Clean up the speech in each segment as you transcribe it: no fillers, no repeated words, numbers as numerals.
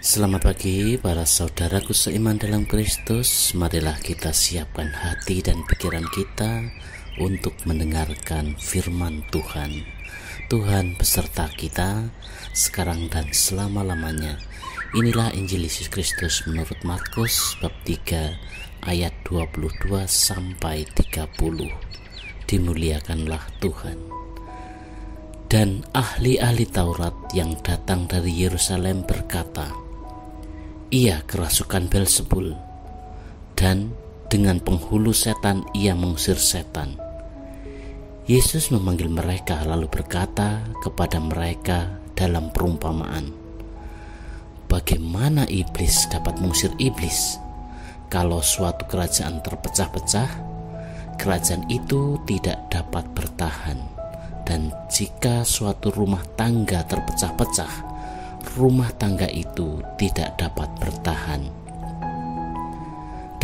Selamat pagi para saudaraku seiman dalam Kristus. Marilah kita siapkan hati dan pikiran kita untuk mendengarkan firman Tuhan. Tuhan beserta kita sekarang dan selama-lamanya. Inilah Injil Yesus Kristus menurut Markus bab 3 ayat 22 sampai 30. Dimuliakanlah Tuhan. Dan ahli-ahli Taurat yang datang dari Yerusalem berkata, "Ia kerasukan Beelzebul, dan dengan penghulu setan ia mengusir setan." Yesus memanggil mereka lalu berkata kepada mereka dalam perumpamaan, "Bagaimana iblis dapat mengusir iblis? Kalau suatu kerajaan terpecah-pecah, kerajaan itu tidak dapat bertahan. Dan jika suatu rumah tangga terpecah-pecah, rumah tangga itu tidak dapat bertahan.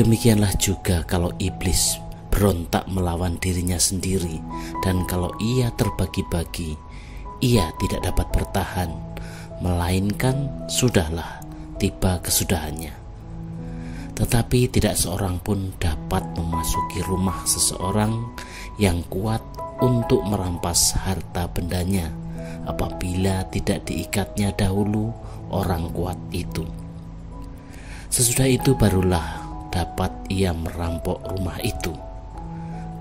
Demikianlah juga kalau iblis berontak melawan dirinya sendiri, dan kalau ia terbagi-bagi, ia tidak dapat bertahan, melainkan sudahlah tiba kesudahannya. Tetapi tidak seorang pun dapat memasuki rumah seseorang yang kuat untuk merampas harta bendanya apabila tidak diikatnya dahulu orang kuat itu. Sesudah itu barulah dapat ia merampok rumah itu.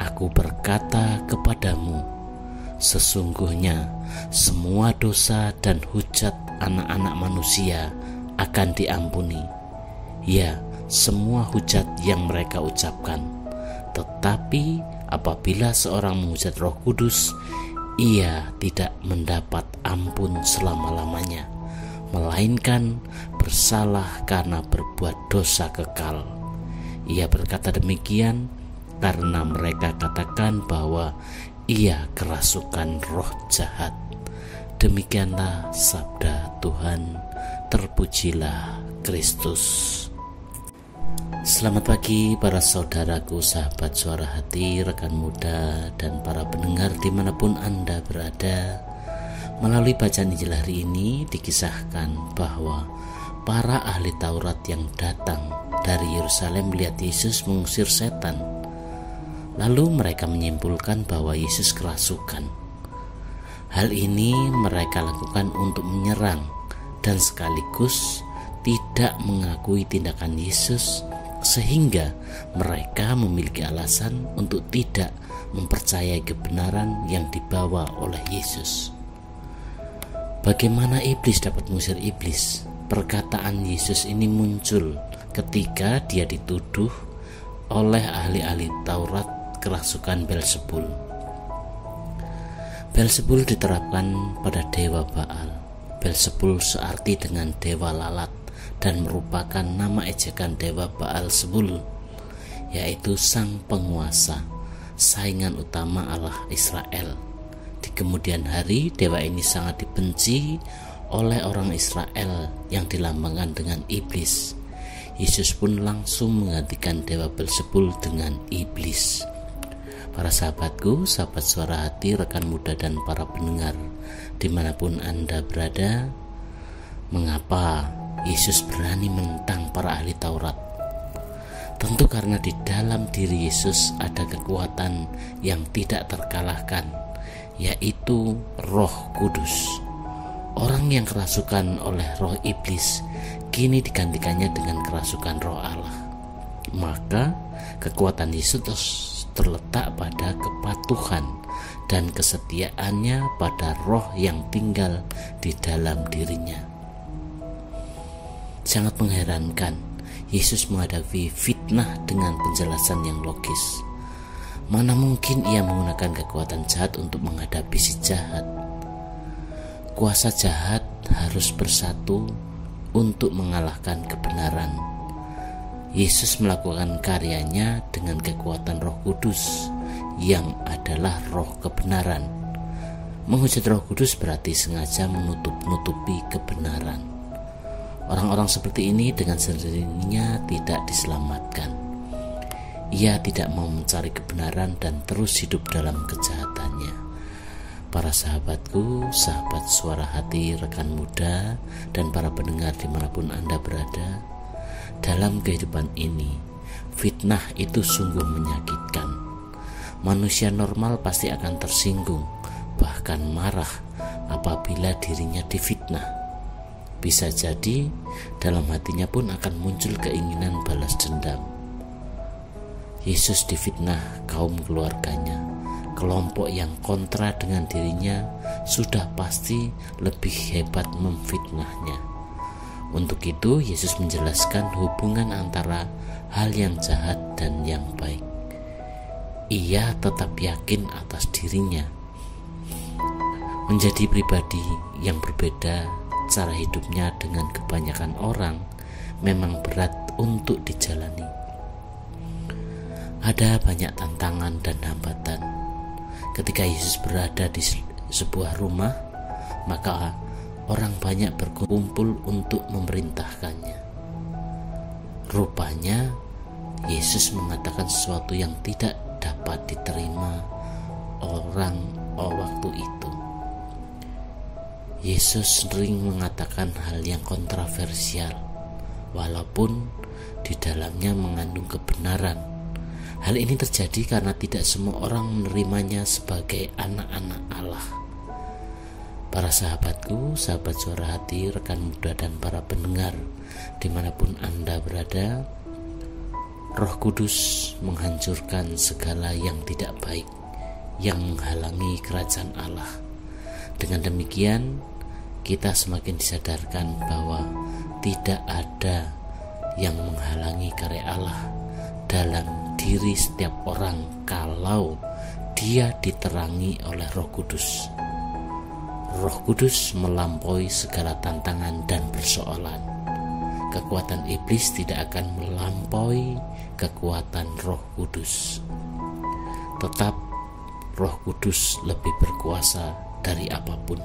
Aku berkata kepadamu, sesungguhnya semua dosa dan hujat anak-anak manusia akan diampuni, ya, semua hujat yang mereka ucapkan. Tetapi apabila seorang menghujat Roh Kudus, ia tidak mendapat ampun selama-lamanya, melainkan bersalah karena berbuat dosa kekal. Ia berkata demikian karena mereka katakan bahwa ia kerasukan roh jahat. Demikianlah sabda Tuhan. Terpujilah Kristus. Selamat pagi para saudaraku, sahabat suara hati, rekan muda, dan para pendengar dimanapun Anda berada. Melalui bacaan Injil hari ini dikisahkan bahwa para ahli Taurat yang datang dari Yerusalem melihat Yesus mengusir setan. Lalu mereka menyimpulkan bahwa Yesus kerasukan. Hal ini mereka lakukan untuk menyerang dan sekaligus tidak mengakui tindakan Yesus, sehingga mereka memiliki alasan untuk tidak mempercayai kebenaran yang dibawa oleh Yesus. Bagaimana iblis dapat mengusir iblis? Perkataan Yesus ini muncul ketika dia dituduh oleh ahli-ahli Taurat kerasukan Beelzebul. Beelzebul diterapkan pada dewa Baal. Beelzebul searti dengan dewa lalat dan merupakan nama ejekan dewa Baal-zebul, yaitu sang penguasa, saingan utama Allah Israel. Di kemudian hari, dewa ini sangat dibenci oleh orang Israel yang dilambangkan dengan iblis. Yesus pun langsung menggantikan dewa Beelzebul dengan iblis. Para sahabatku, sahabat suara hati, rekan muda, dan para pendengar dimanapun Anda berada, mengapa Yesus berani menentang para ahli Taurat? Tentu karena di dalam diri Yesus ada kekuatan yang tidak terkalahkan, yaitu Roh Kudus. Orang yang kerasukan oleh roh iblis kini digantikannya dengan kerasukan Roh Allah. Maka kekuatan Yesus terletak pada kepatuhan dan kesetiaannya pada Roh yang tinggal di dalam dirinya. Sangat mengherankan, Yesus menghadapi fitnah dengan penjelasan yang logis. Mana mungkin ia menggunakan kekuatan jahat untuk menghadapi si jahat? Kuasa jahat harus bersatu untuk mengalahkan kebenaran. Yesus melakukan karyanya dengan kekuatan Roh Kudus yang adalah roh kebenaran. Menghujat Roh Kudus berarti sengaja menutup-nutupi kebenaran. Orang-orang seperti ini dengan sendirinya tidak diselamatkan. Ia tidak mau mencari kebenaran dan terus hidup dalam kejahatannya. Para sahabatku, sahabat suara hati, rekan muda, dan para pendengar dimanapun Anda berada, dalam kehidupan ini, fitnah itu sungguh menyakitkan. Manusia normal pasti akan tersinggung, bahkan marah apabila dirinya difitnah. Bisa jadi dalam hatinya pun akan muncul keinginan balas dendam. Yesus difitnah kaum keluarganya. Kelompok yang kontra dengan dirinya sudah pasti lebih hebat memfitnahnya. Untuk itu Yesus menjelaskan hubungan antara hal yang jahat dan yang baik. Ia tetap yakin atas dirinya. Menjadi pribadi yang berbeda cara hidupnya dengan kebanyakan orang memang berat untuk dijalani. Ada banyak tantangan dan hambatan. Ketika Yesus berada di sebuah rumah, maka orang banyak berkumpul untuk memerintahkannya. Rupanya Yesus mengatakan sesuatu yang tidak dapat diterima orang waktu itu. Yesus sering mengatakan hal yang kontroversial, walaupun di dalamnya mengandung kebenaran. Hal ini terjadi karena tidak semua orang menerimanya sebagai anak-anak Allah. Para sahabatku, sahabat suara hati, rekan muda, dan para pendengar dimanapun Anda berada, Roh Kudus menghancurkan segala yang tidak baik yang menghalangi kerajaan Allah. Dengan demikian, kita semakin disadarkan bahwa tidak ada yang menghalangi karya Allah dalam diri setiap orang kalau dia diterangi oleh Roh Kudus. Roh Kudus melampaui segala tantangan dan persoalan. Kekuatan iblis tidak akan melampaui kekuatan Roh Kudus. Tetap Roh Kudus lebih berkuasa dari apapun.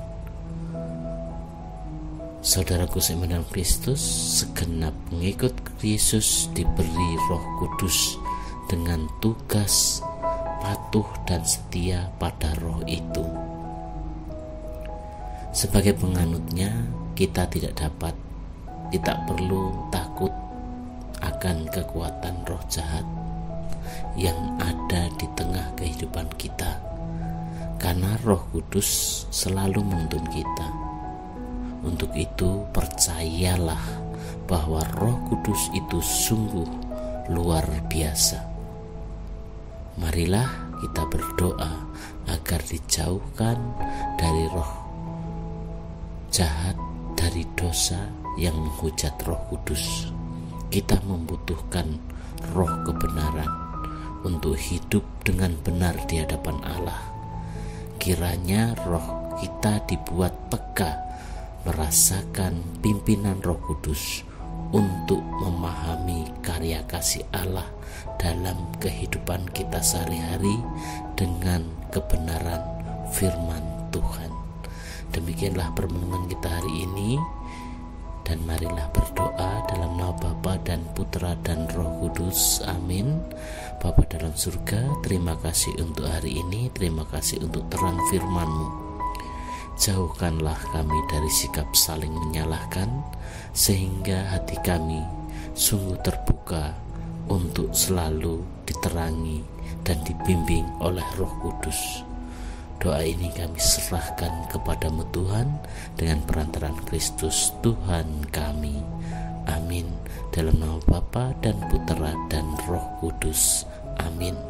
Saudaraku seiman dalam Kristus, segenap pengikut Yesus diberi Roh Kudus dengan tugas patuh dan setia pada Roh itu. Sebagai penganutnya, kita tidak perlu takut akan kekuatan roh jahat yang ada di tengah kehidupan kita, karena Roh Kudus selalu menuntun kita. Untuk itu percayalah bahwa Roh Kudus itu sungguh luar biasa. Marilah kita berdoa agar dijauhkan dari roh jahat, dari dosa yang menghujat Roh Kudus. Kita membutuhkan roh kebenaran untuk hidup dengan benar di hadapan Allah. Kiranya roh kita dibuat peka merasakan pimpinan Roh Kudus untuk memahami karya kasih Allah dalam kehidupan kita sehari-hari dengan kebenaran firman Tuhan. Demikianlah permenungan kita hari ini, dan marilah berdoa dalam nama Bapa dan Putra dan Roh Kudus. Amin. Bapa dalam surga, terima kasih untuk hari ini, terima kasih untuk terang firman-Mu. Jauhkanlah kami dari sikap saling menyalahkan, sehingga hati kami sungguh terbuka untuk selalu diterangi dan dibimbing oleh Roh Kudus. Doa ini kami serahkan kepada-Mu Tuhan, dengan perantaraan Kristus Tuhan kami. Amin. Dalam nama Bapa dan Putra dan Roh Kudus. Amin.